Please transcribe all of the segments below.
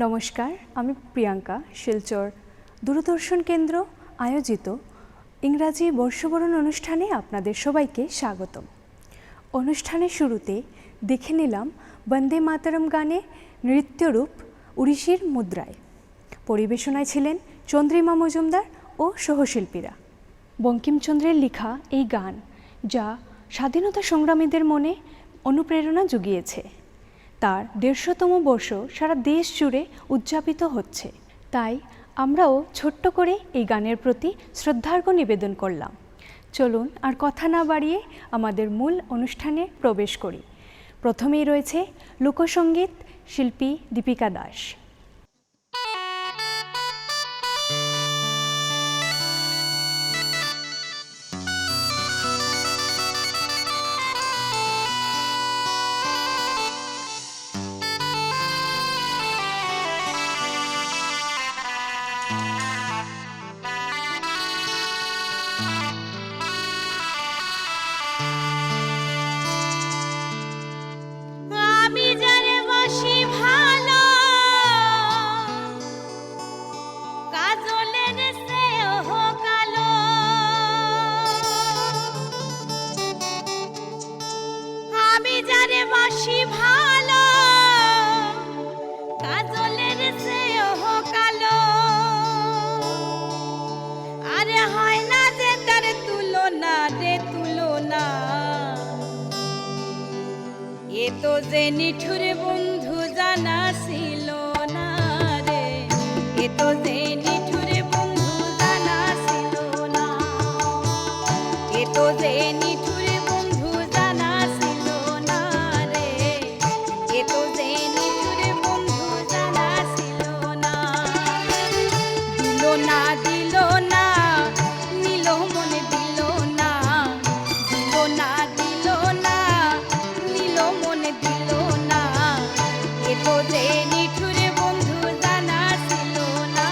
নমস্কার, আমি প্রিয়াঙ্কা। শিলচর দূরদর্শন কেন্দ্র আয়োজিত ইংরাজি বর্ষবরণ অনুষ্ঠানে আপনাদের সবাইকে স্বাগতম। অনুষ্ঠানের শুরুতে দেখে নিলাম বন্দে মাতরম গানে নৃত্যরূপ উড়িষ্যির মুদ্রায়। পরিবেশনায় ছিলেন চন্দ্রিমা মজুমদার ও সহশিল্পীরা। বঙ্কিমচন্দ্রের লেখা এই গান, যা স্বাধীনতা সংগ্রামীদের মনে অনুপ্রেরণা জুগিয়েছে, তার ১৫০তম বর্ষ সারা দেশ জুড়ে উদযাপিত হচ্ছে। তাই আমরাও ছোট্ট করে এই গানের প্রতি শ্রদ্ধার্ঘ্য নিবেদন করলাম। চলুন আর কথা না বাড়িয়ে আমাদের মূল অনুষ্ঠানে প্রবেশ করি। প্রথমেই রয়েছে লোকসঙ্গীত, শিল্পী দীপিকা দাস। এ তো যে নিঠুর বন্ধু জানা ছিল না রে, এ তো যে নিঠুর বন্ধু জানা ছিল না, এ তো যে নিঠুর বন্ধু জানা ছিল না রে, এ তো যে নিঠুর বন্ধু জানা ছিল না। দিল না দিল না নিল মনে দিল না, দিল না দিল না নিল মনে দিল না, এ তো যে নিঠুর বন্ধু জানা ছিল না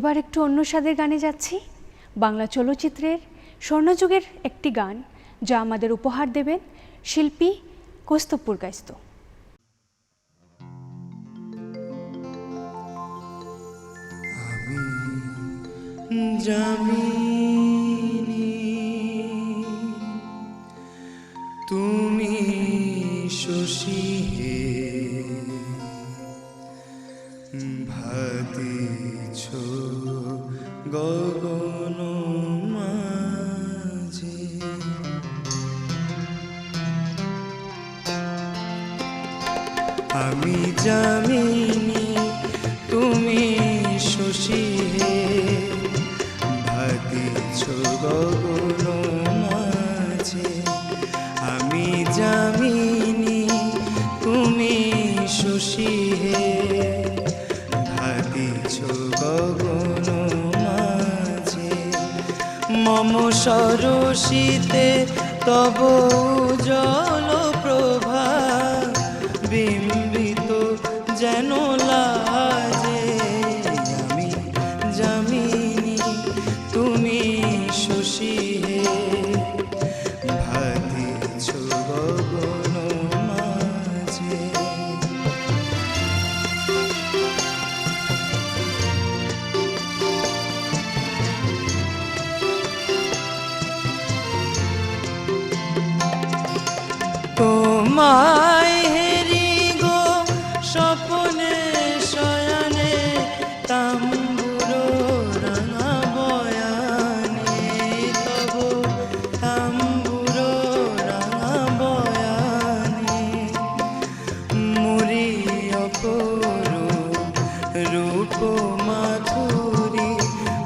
এবার একটু অন্য স্বাদের গানে যাচ্ছি। বাংলা চলচ্চিত্রের স্বর্ণযুগের একটি গান, যা আমাদের উপহার দেবেন শিল্পী কৌস্তব পুরকাইস্ত। জামিনী তুমি শশী হে ভাতিছ গগন মাঝে, আমি জামিনী তুমি শশী হে ভাতিছ গগন মাঝে, আমি জামিনী তুমি শশী হে ভাতিছ গগন মাঝে, মম সরসিতে তব জল প্রভা বিম্বিত যেন লাজে, আমি জামিনী তুমি শশী হে ভাতিছ গগন মাঝে। তোমায় হেরি গো স্বপনে শয়নে, তাম্বুর রাঙা বয়ানে, তব তাম্বুর রাঙা বয়ানে, মুরি অপরূপ রূপ মাধুরী,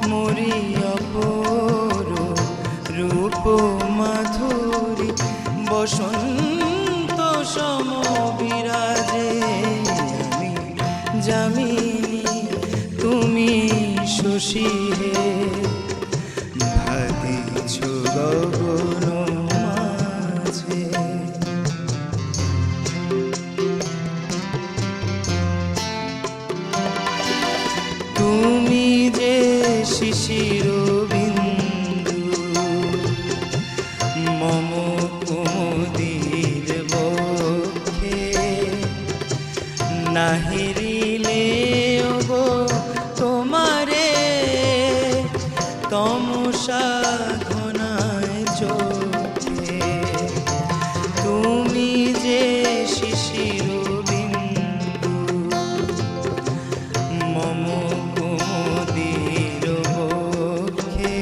মুরি অপরূপ রূপ মাধুরী, বসন্ত সম বিরাজে, আমি জামিনী তুমি শশী হে ভাতিছ গগন মাঝে। তুমি যে শিশির বিন্দু মম কুমুদির বক্ষে, নাহিরিলে গো তোমারে তমসা ঘনায় চোখে, তুমি যে শিশির বিন্দু মম কুমুদির বক্ষে,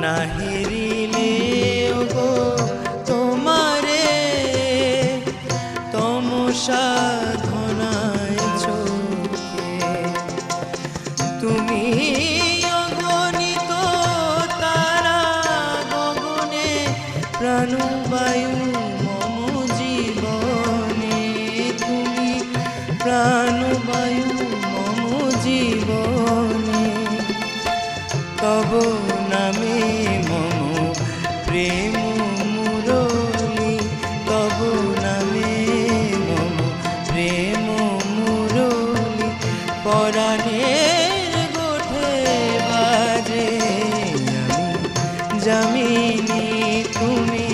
নাহিরিলে গো তোমারে তমসা ঘনায় চোখে, তুমি অগণিত তারা গগনে, প্রাণবায়ু মম জীবনে, তুমি প্রাণবায়ু মম জীবনে, তব নামে মম প্রেম মুরলী, তব নামে মম প্রেম মুরলী, পরাণের গোঠে বাজে, আমি জামিনী তুমি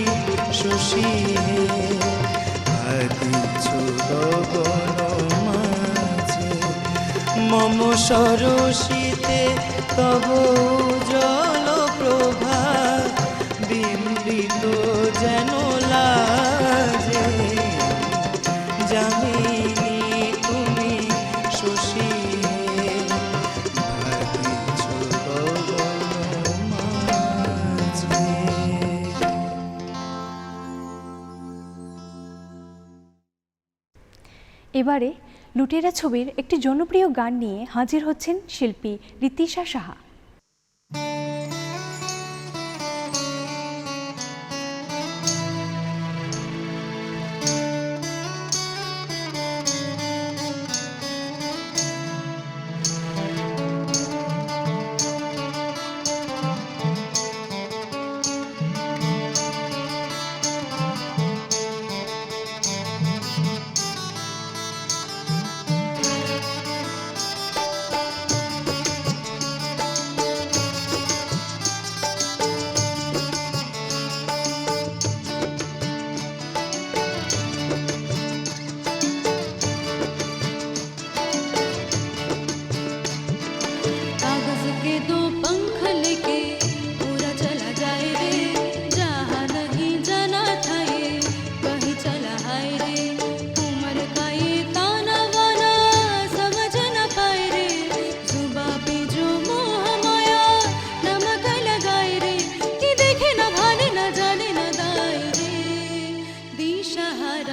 শশী হে ভাতিছ গগন মাঝে, মম সরসিতে তব জল প্রভা বিম্বিত যেন লাজে, জামিনী তুমি শশী হে ভাতিছ গগন মাঝে। এবারে লুটেরা ছবির একটি জনপ্রিয় গান নিয়ে হাজির হচ্ছেন শিল্পী ঋতিশা সাহা।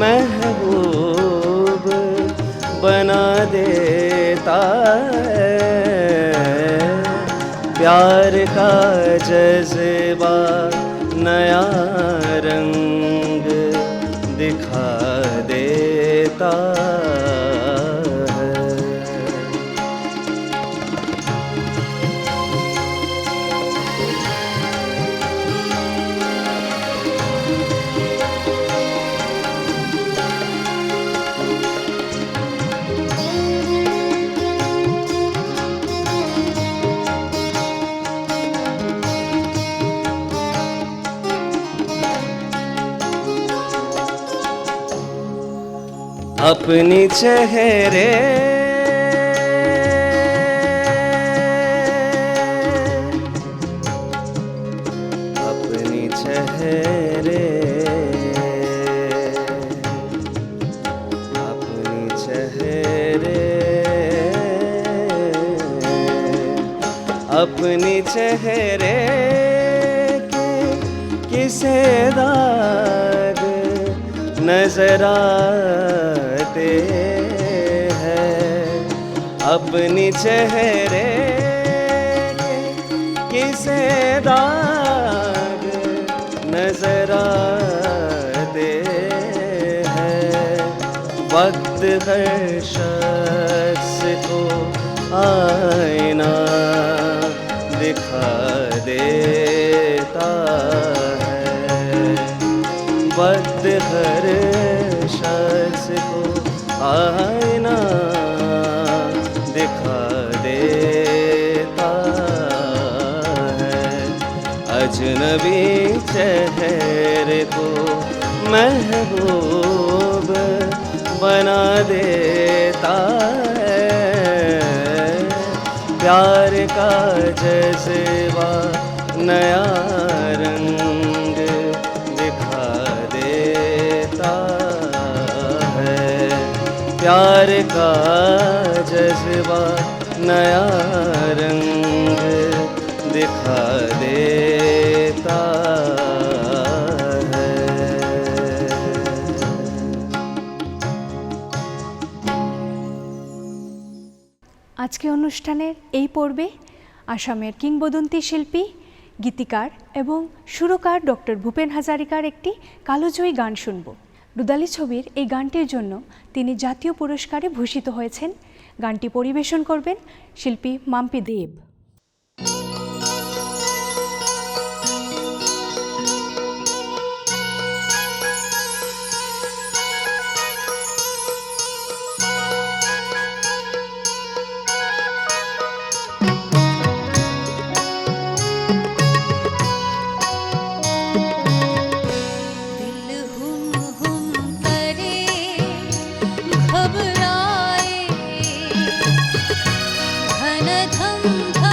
महबूब बना देता है। प्यार का जज्बा नया रंग दिखा देता है। अपनी चेहरे अपनी चेहरे अपनी चेहरे अपनी चेहरे के किसे दाग नजर आते हैं। अपनी चेहरे के किसे दाग नजर आते हैं। वक्त हर शख्स को आईना दिखा देता है। वक्त हर शख्स को आईना दिखा देता है। अजनबी चेहरे को महबूब बना देता है। प्यार का जज्बा नया रंग दिखा देता है। प्यार का जज्बा नया रंग दिखा देता है। আজকে অনুষ্ঠানের এই পর্বে আসামের কিংবদন্তি শিল্পী, গীতিকার এবং সুরকার ডক্টর ভূপেন হাজারিকার একটি কালোজয়ী গান শুনব। রুদালি ছবির এই গানটির জন্য তিনি জাতীয় পুরস্কারে ভূষিত হয়েছেন। গানটি পরিবেশন করবেন শিল্পী মাম্পি দেব। घबराए घन धम धम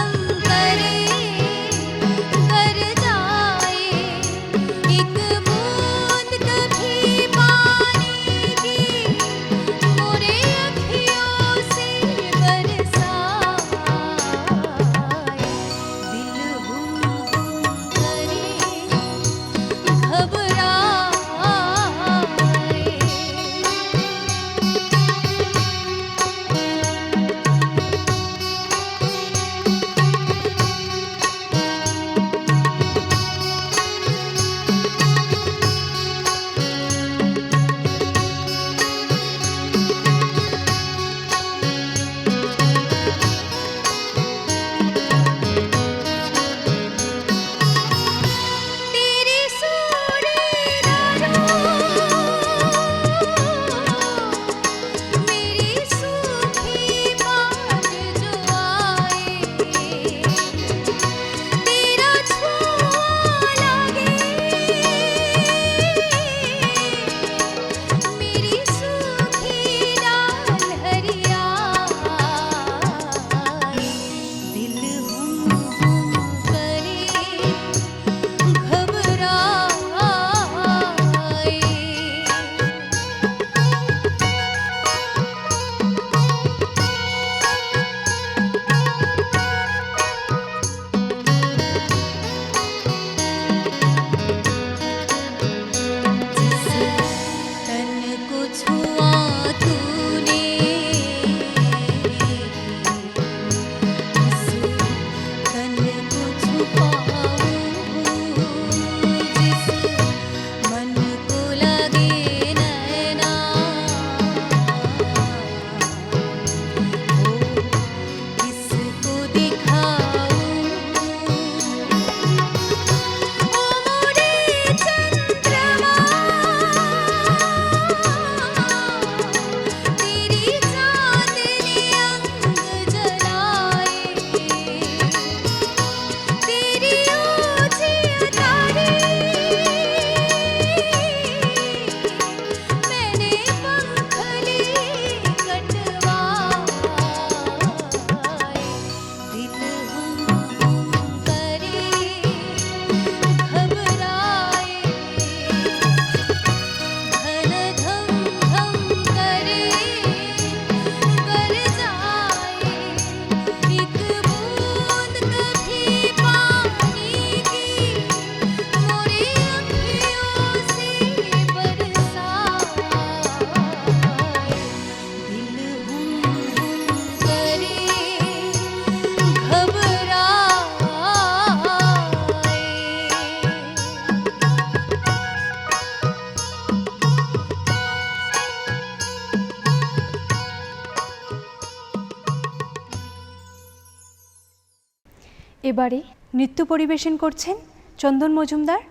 এবারে নৃত্য পরিবেশন করছেন চন্দন মজুমদার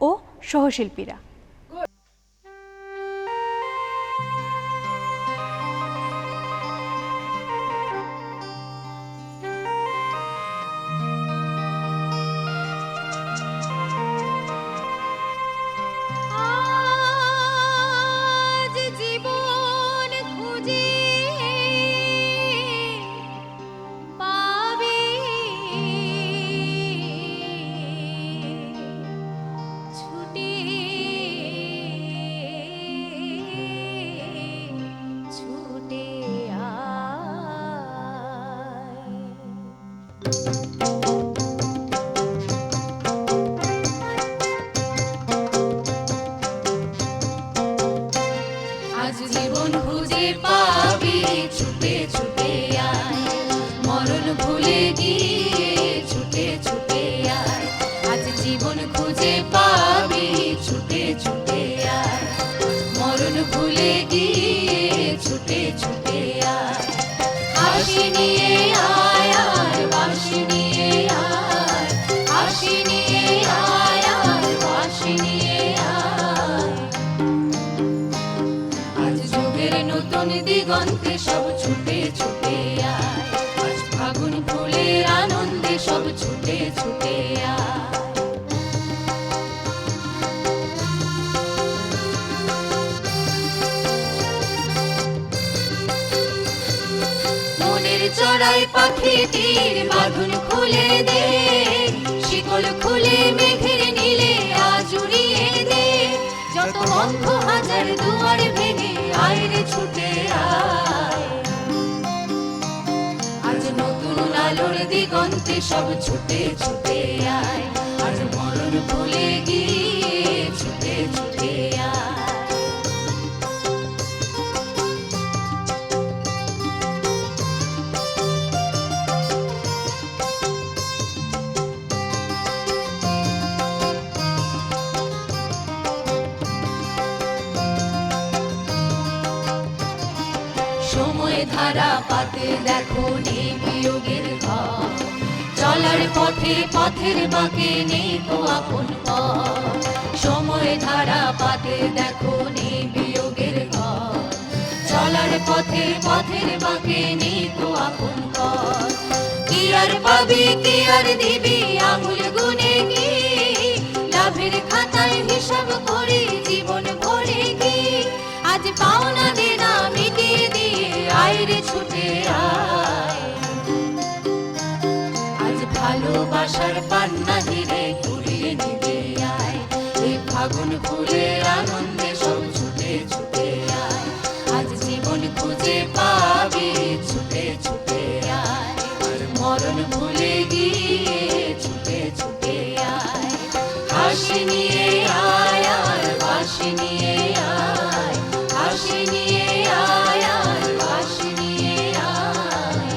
ও সহশিল্পীরা। আজ জীবন খুঁজে পাবে ছুটে ছুটে আয়। আজ জীবন খুঁজে পাবি ছুটে ছুটে আয়, মরণ ভুলে গিয়ে ছুটে ছুটে আয়। আজ জীবন খুঁজে পাবি ছুটে ছুটে আয়, মরণ ভুলে গিয়ে ছুটে ছুটে আয়। হাসি নিয়ে আয় আর বাঁশি নিয়ে আয়, হাসি নিয়ে আয় আর বাঁশি নিয়ে আয়। আজ যুগের নতুন দিগন্তে সব ছুটে ছুটে আয়, আজ ফাগুন ফুলের আনন্দে সব ছুটে ছুটে আয়। মনের চড়াই পাখিটির বাঁধন খুলে দে, শিকল খুলে মেঘের নীলে আজ উড়িয়ে দে। যত বন্ধ হাজার দুয়ার ভেঙে আয় রে ছুটে আয়, আজ নতুন আলোর দিগন্তে সব ছুটে ছুটে আয়। আজ মরণ ভুলে গিয়ে ছুটে ছুটে আয়। সময় ধারা পাতে দেখো নেই বিয়োগের ঘর, চলার পথে পথের বাঁকে নেই তো আপন পথ। সময় ধারা পাতে দেখো নেই বিয়োগের ঘর, চলার পথে পথের বাঁকে নেই তো আপন পথ। কি আর পাবি কি আর দিবি আঙুল গুনে কি, লাভের খাতায় হিসাব করে জীবন ভরে কি। আজ পাওনা দেনা মিটিয়ে দিয়ে আয় রে ছুটে আয়, আজ ভালোবাসার পান্না হিরে কুড়িয়ে নিবে আয়। এই ফাগুন ফুলের আনন্দে সব ছুটে ছুটে আয়, আজ জীবন খুঁজে পাবি ছুটে ছুটে আয়। আর মরণ ভুলে গিয়ে ছুটে ছুটে আয়। হাসি নিয়ে আয় আর বাঁশি নিয়ে আয়, হাসি নিয়ে আয় আর বাঁশি নিয়ে আয়।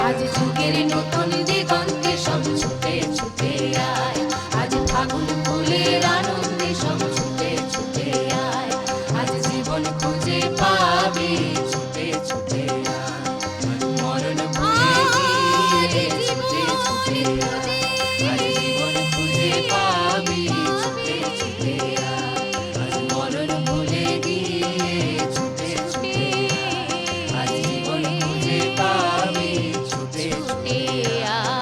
আজ যুগের নতুন দিগন্তে সব ছুটে ছুটে আয়, আজ ফাগুন ফুলের আনন্দে সব ছুটে ছুটে আয়। আজ জীবন খুঁজে পাবি ছুটে ছুটে আয়, মরণ ভুলে গিয়ে ছুটে ছুটে আয়। আজ জীবন খুঁজে পাবি ছুটে ছুটে আয়, আজ মরণ ভুলে গিয়ে ছুটে ছুটে আয়। আজ জীবন খুঁজে পাবি ছুটে ছুটে আয়।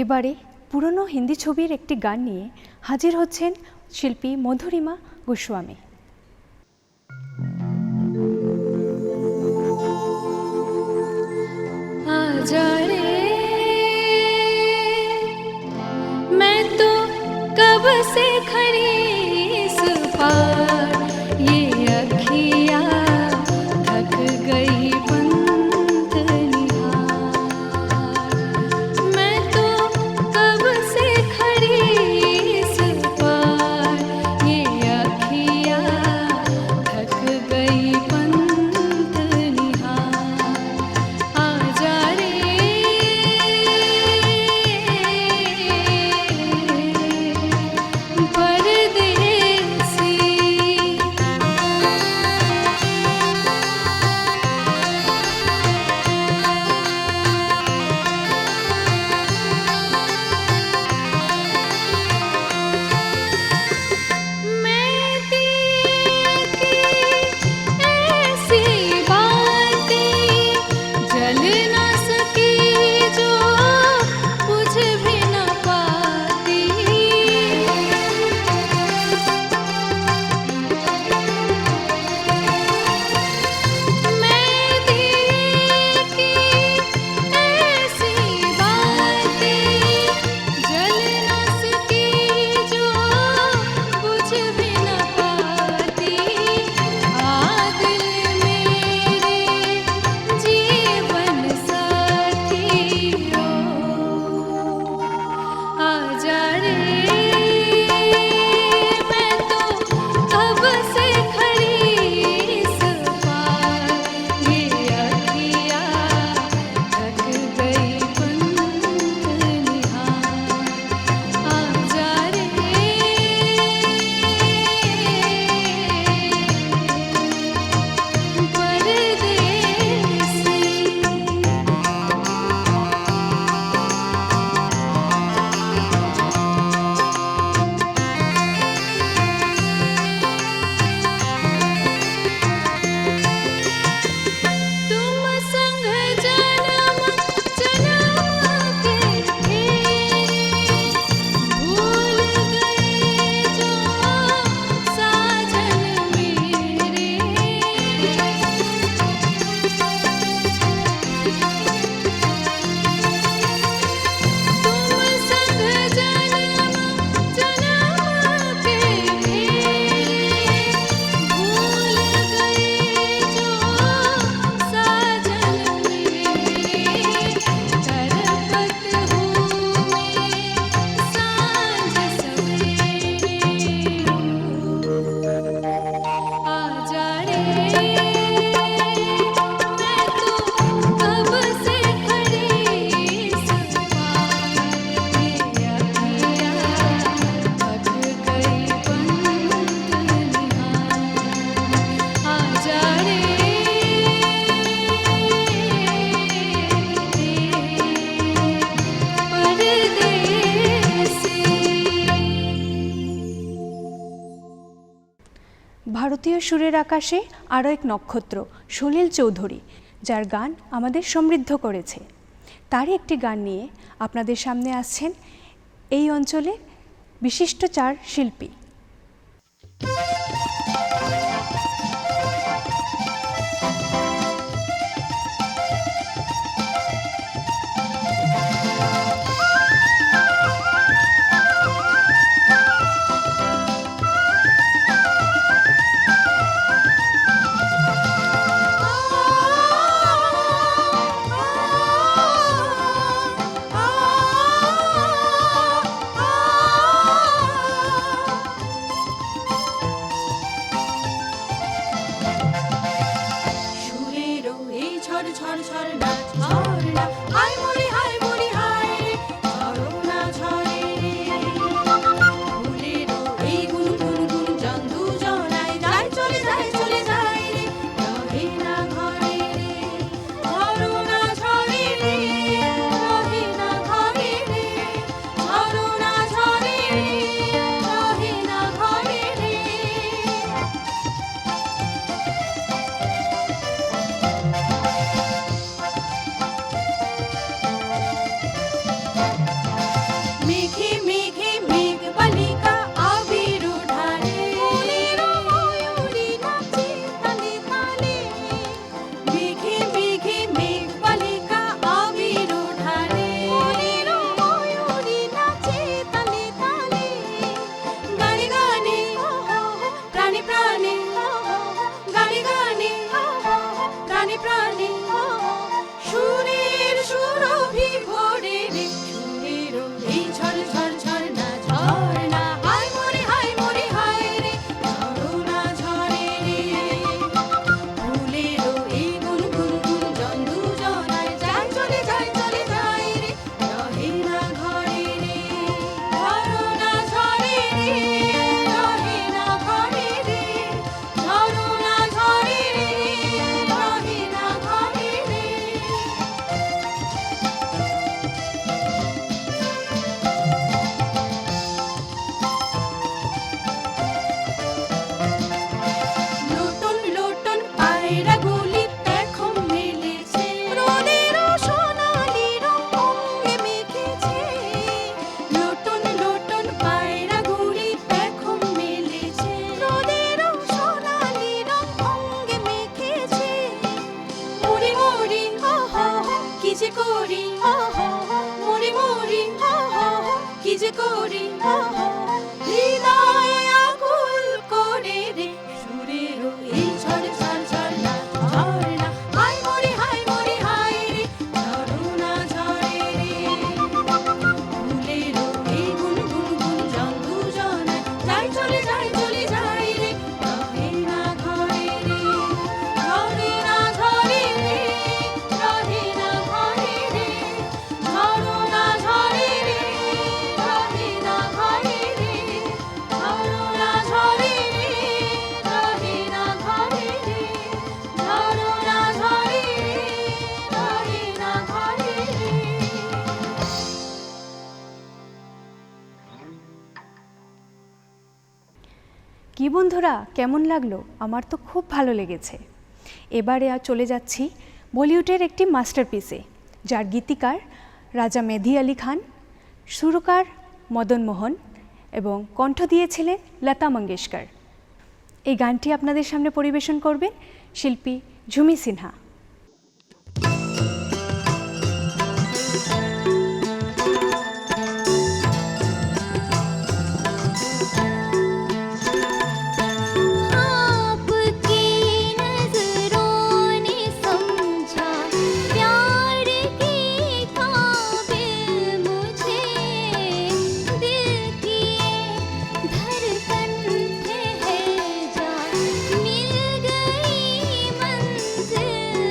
এবারে পুরনো হিন্দি ছবির একটি গান নিয়ে হাজির হচ্ছেন শিল্পী মধুরিমা গোস্বামী। आजा रे मैं तो कब से खड़ी इस पार, ये अखियाँ थक गई पंथ निहार। मैं तो कब से खड़ी इस पार, ये अखियाँ थक गई पंथ निहार। आजा रे परदेसी, ভারতীয় সুরের আকাশে আরও এক নক্ষত্র সলিল চৌধুরী, যার গান আমাদের সমৃদ্ধ করেছে। তারই একটি গান নিয়ে আপনাদের সামনে আসছেন এই অঞ্চলের বিশিষ্ট 4 শিল্পী। কি বন্ধুরা, কেমন লাগলো? আমার তো খুব ভালো লেগেছে। এবারে চলে যাচ্ছি বলিউডের একটি মাস্টারপিসে, যার গীতিকার রাজা মেহেদী আলী খান, সুরকার মদন মোহন এবং কণ্ঠ দিয়েছিলেন লতা মঙ্গেশকর। এই গানটি আপনাদের সামনে পরিবেশন করবেন শিল্পী ঝুমি সিনহা। धड़कन है जा मिल गई मंजिल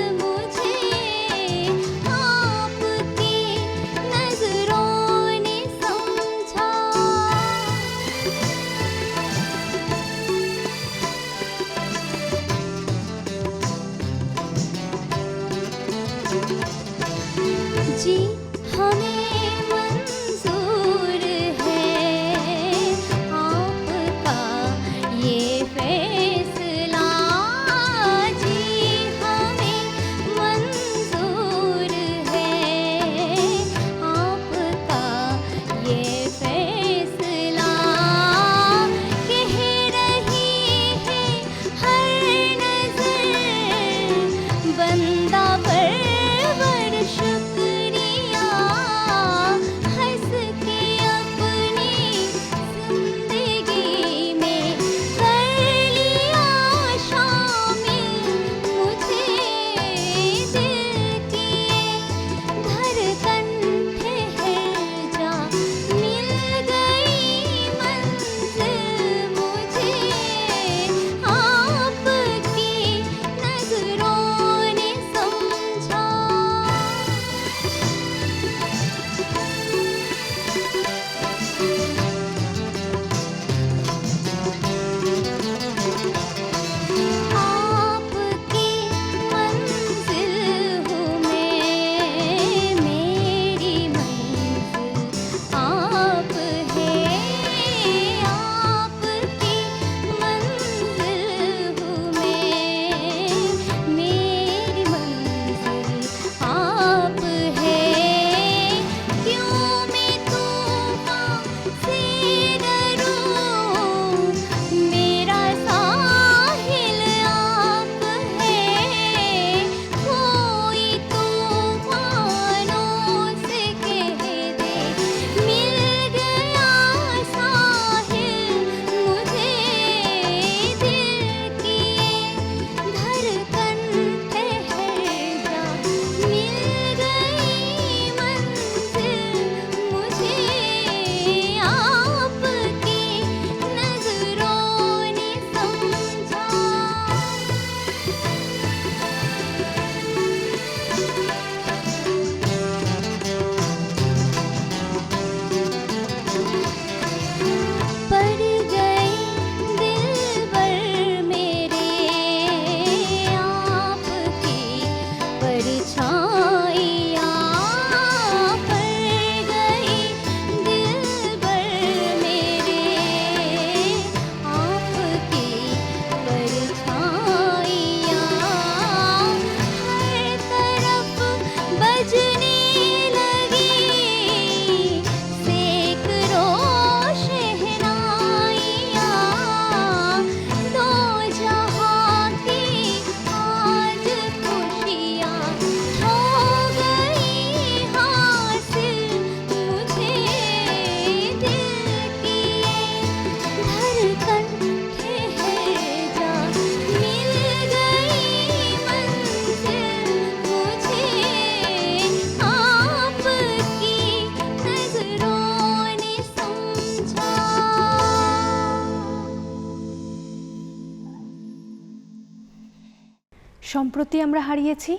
সম্প্রতি আমরা হারিয়েছি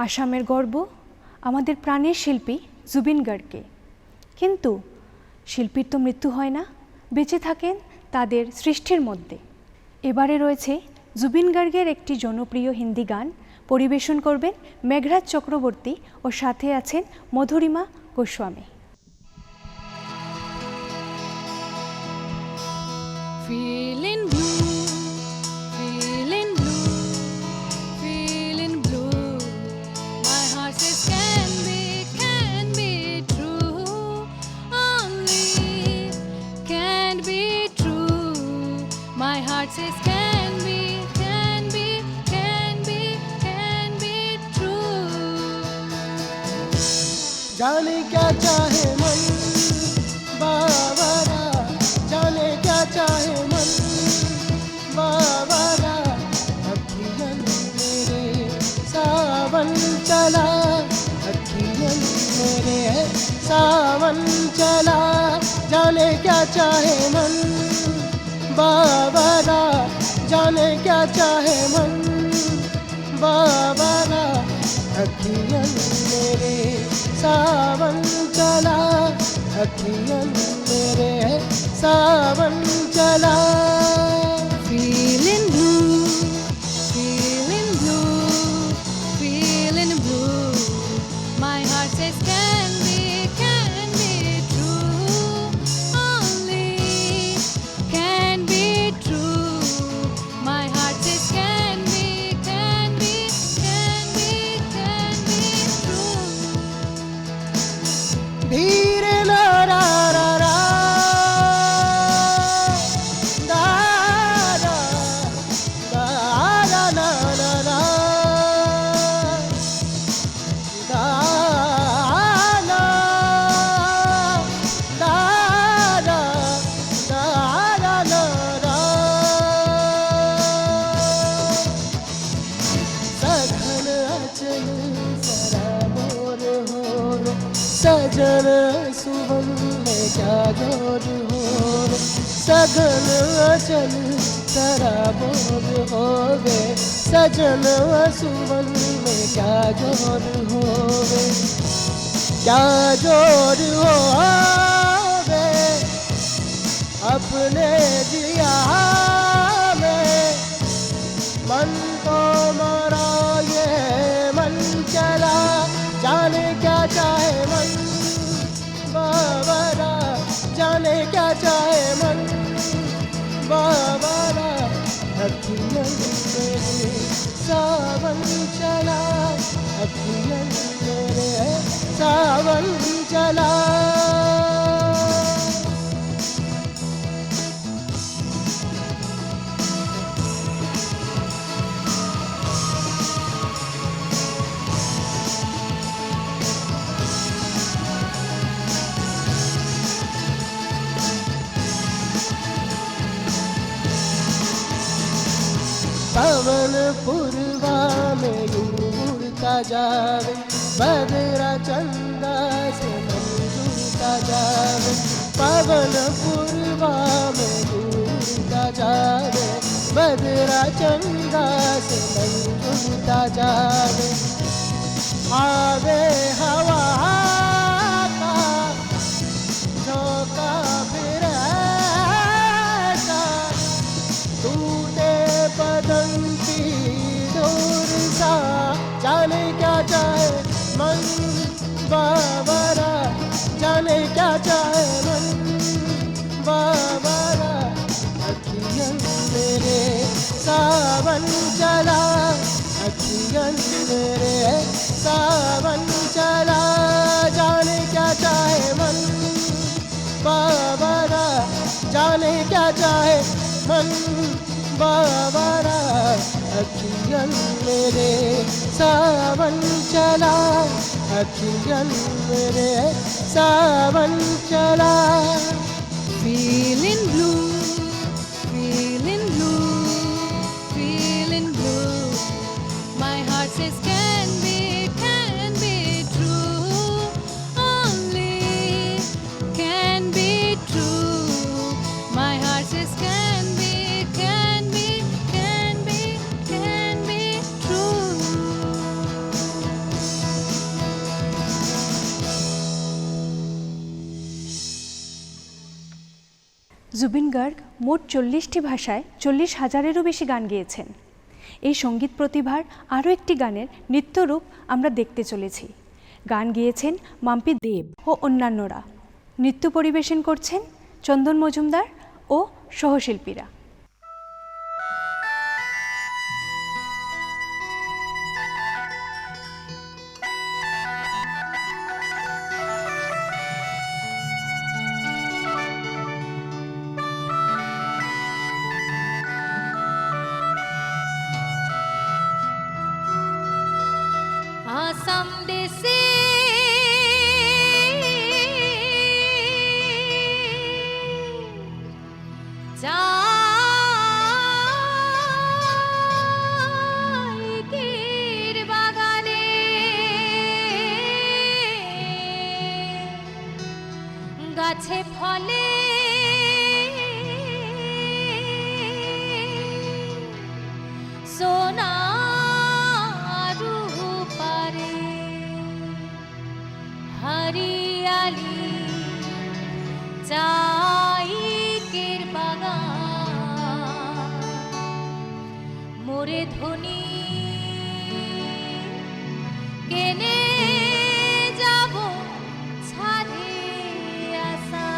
আসামের গর্ব আমাদের প্রাণের শিল্পী জুবিন গার্গকে। কিন্তু শিল্পীর তো মৃত্যু হয় না, বেঁচে থাকেন তাদের সৃষ্টির মধ্যে। এবারে রয়েছে জুবিন গার্গের একটি জনপ্রিয় হিন্দি গান, পরিবেশন করবেন মেঘরাজ চক্রবর্তী ও সাথে আছেন Madhurima Goswami. Feeling blue, feeling blue, feeling blue. My heart says can be true. Only can be true. My heart says can be true. जाने क्या चाहे मन बावरा, जाने क्या चाहे मन बावरा, अखियन मेरे सावन चला, अखियन मेरे सावन चला, जाने क्या चाहे मन बावरा, जाने क्या चाहे मन बावरा, अखियन मेरे सावन चला, अखियन मेरे सावन चला। Feeling blue, feeling blue, feeling blue. My heart says can be true. Only can be true. My heart says can be true. धीरे ना रा रा रा, दा रा, दा रा ना ना ना, दा ना, दा रा, दा रा ना रा। सघन अचल सराबोर हो रे, सजन सुवन में क्या जोर हो रे, सघन अचल सराबोर हो रे, सजन सुवन में क्या जोर हो रे, क्या जोर हो रे, अपने दिया में मन को मरा ये मन चला, जाने क्या चाहे मन बावरा, जाने क्या चाहे मन बावरा, अखियन मेरे सावन चला, अखियन मेरे सावन चला। पवन पूर्वा में उड़ता जावे, बदरा चंदा से मंजूरता जावे, पवन पूर्वा में उड़ता जावे, बदरा चंदा से मंजूरता जावे, आवे हवा का झोंका फिर टूटे बदन की डोर सा, जाने क्या चाहे मन बावरा, जाने क्या चाहे मन बावरा, अखियन मेरे सावन चला, अखियन मेरे सावन चला, जाने क्या चाहे मन बावरा, जाने क्या चाहे मन बावरा, अखियन मेरे सावन चला, अखियन मेरे सावन चला। Feeling blue, feeling blue, feeling blue. My heart says can be true. Only can be true. My heart says can be true. Zubeen Garg মোট 40টি ভাষায় 40,000-এরও বেশি গান গেয়েছেন। এই সঙ্গীত প্রতিভার আরও একটি গানের নৃত্যরূপ আমরা দেখতে চলেছি। গান গেয়েছেন মাম্পি দেব ও অন্যান্যরা। নৃত্য পরিবেশন করছেন চন্দন মজুমদার ও সহশিল্পীরা। आसाम देशे চায়ের বাগানে গাছে ফলে সোনা हरियाली चाइकेर बागान मोरे धनी केने जाबो छादे आशा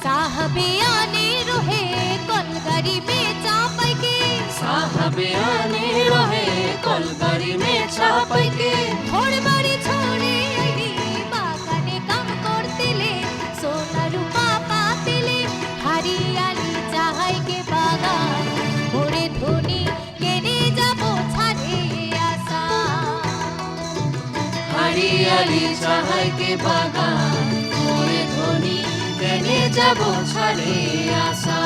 साहबियाने रोहे कलगारी में चापाई के साहबियाने रोहे कलगारी में चापाई के थोड़े बड़ी छोड़े आईली बागाने काम करते ले सोना रूपा पाते ले हरियाली चाहाई के बागान मोरे धनी केने जाबो छाड़े आशा हरियाली चाहाई के बागान मोरे धनी केने जाबो छाड़े आशा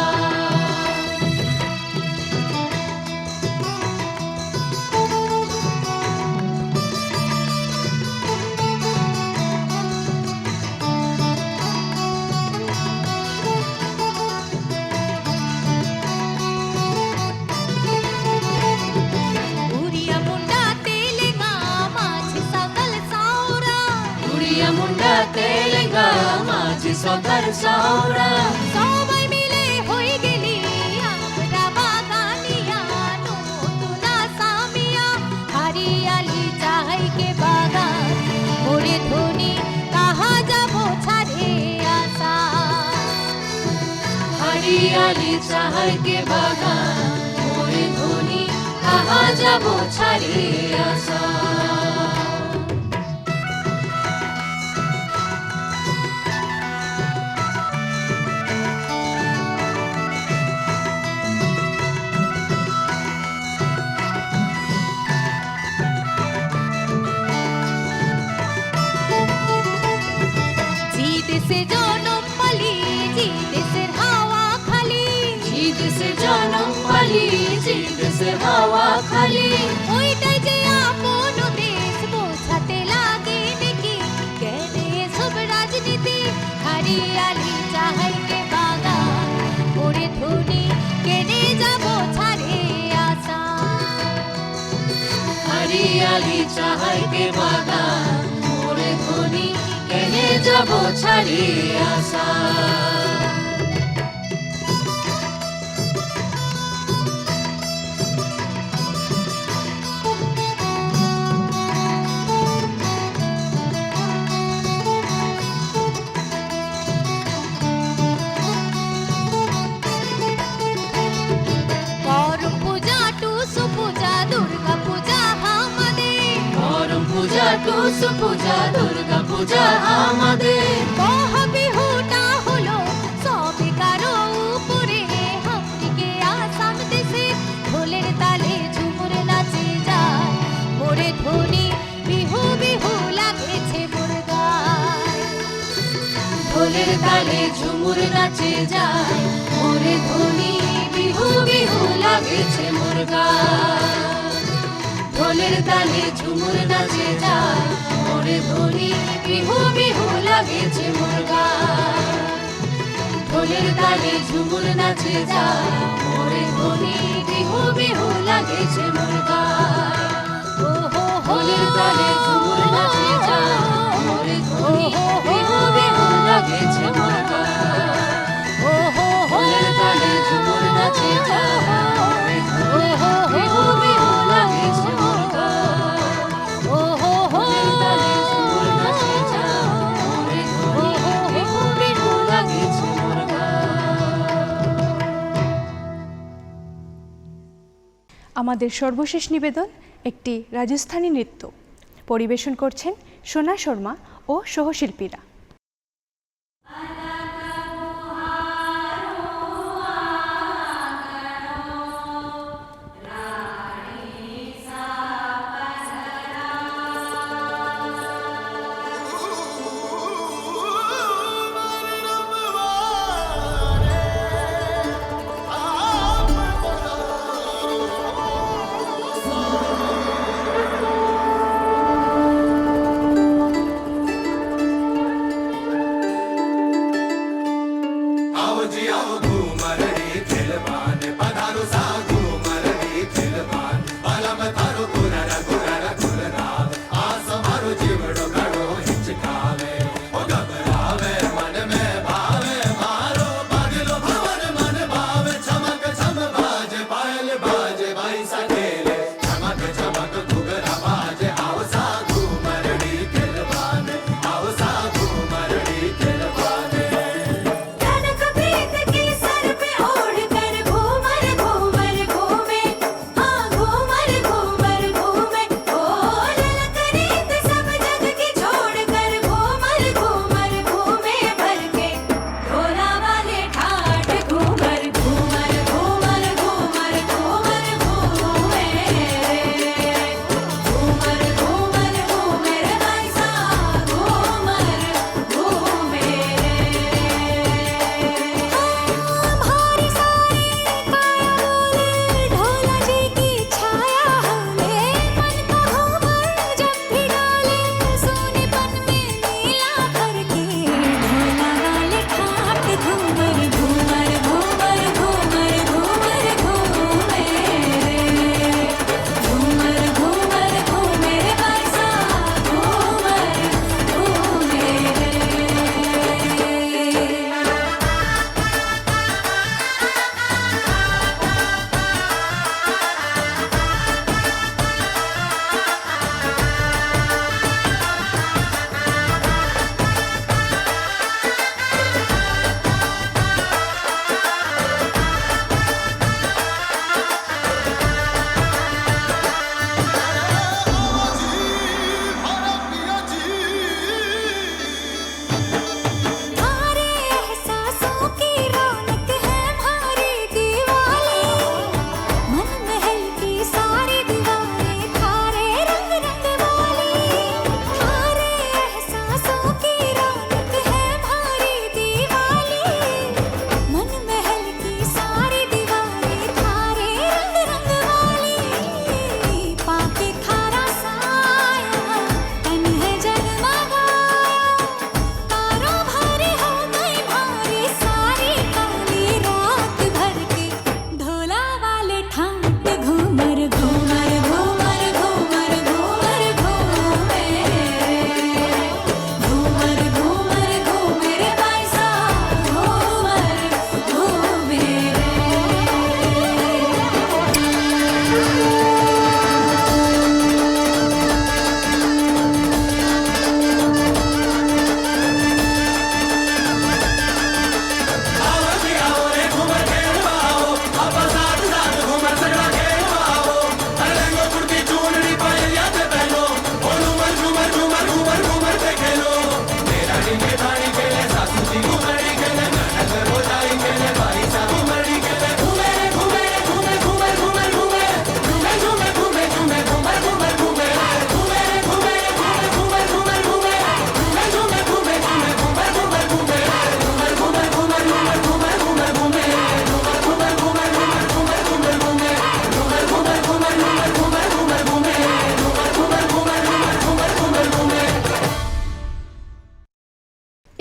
उड़िया मुंडा तेलेंगा माझी सकल सावरा उड़िया मुंडा तेलेंगा माझी सदर सावरा সবাই মিলে হয়ে গেলি আমরা বাগানিয়া নতুন আসামিয়া হরিয়ালি চাই কে বাগান ওরে ধনি কাহা যাব ছাড়ে আশা हरियाली चाहाई के बागान मोरे धनी कहाँ जाबो छाड़े आशा দেশে জনম পালি জি দেশের হাওয়া খালি जीद से जनम पाली जीद से हवा खाली ওইটাই যে আপন দেশ বোঝাতে লাগে নাকি কেনে সব রাজনীতি হরিয়ালি চাহাই কে বাগান ওরে ধনি কেনে যাব ছাড়ে আশা हरियाली चाहाई के बागान मोरे धनी केने जाबो छाड़े आशा করম পূজা টুসু পূজা দুর্গা পূজা আমাদের करम पूजा टूस पूजा दुर्गा पूजा आमादेर মহাবিহুটা হলো সবে কারো উপরে হামটিকে আসাম দেশে ঢোলের তালে ঝুমুর নাচে যায় মোরে ধনি বিহু বিহু লাগেছে মোর গায় ঢোলের তালে ঝুমুর নাচে যায় মোরে ধনি বিহু বিহু লাগেছে মোর গায় ঢোলের তালে ঝুমুর নাচে যায় মোরে ধনি বিহু বিহু লাগেছে মোর গায় ঢোলের তালে ঝুমুর নাচে যায় মোরে ধ্বনি বিহু বিহু লাগেছে মোর গায় ঢোলের তালে ঝুমুর নাচে যায় মোরে ধ্বনি বিহু বিহু লাগেছে মোর গায় ঢোলের তালে ঝুমুর নাচে যায় মোরে ধ্বনি বিহু বিহু লাগেছে মোর গায় ঢোলের তালে ঝুমুর নাচে যায় মোরে ধ্বনি বিহু বিহু লাগেছে মোর আমাদের সর্বশেষ নিবেদন একটি রাজস্থানী নৃত্য পরিবেশন করছেন সোনা শর্মা ও সহশিল্পীরা।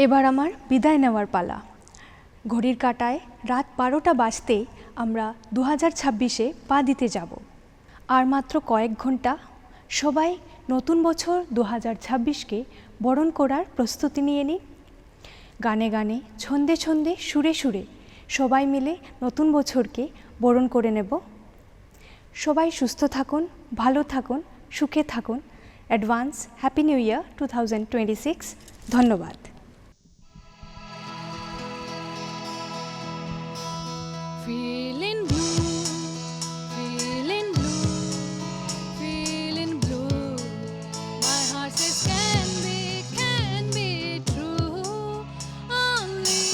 এবার আমার বিদায় নেওয়ার পালা। ঘড়ির কাঁটায় রাত 12টা বাজতেই আমরা 2026-এ পা দিতে যাব। আর মাত্র কয়েক ঘন্টা, সবাই নতুন বছর 2026-কে বরণ করার প্রস্তুতি নিয়ে নিই। গানে গানে, ছন্দে ছন্দে, সুরে সুরে সবাই মিলে নতুন বছরকে বরণ করে নেব। সবাই সুস্থ থাকুন, ভালো থাকুন, সুখে থাকুন। Advance happy new year 2026। ধন্যবাদ। Feeling blue, feeling blue, feeling blue. My heart says can be true. Only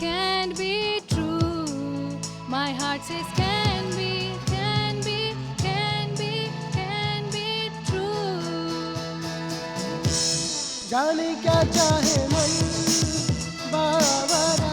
can be true. My heart says can be true. जाने क्या चाहे मन बाबा रे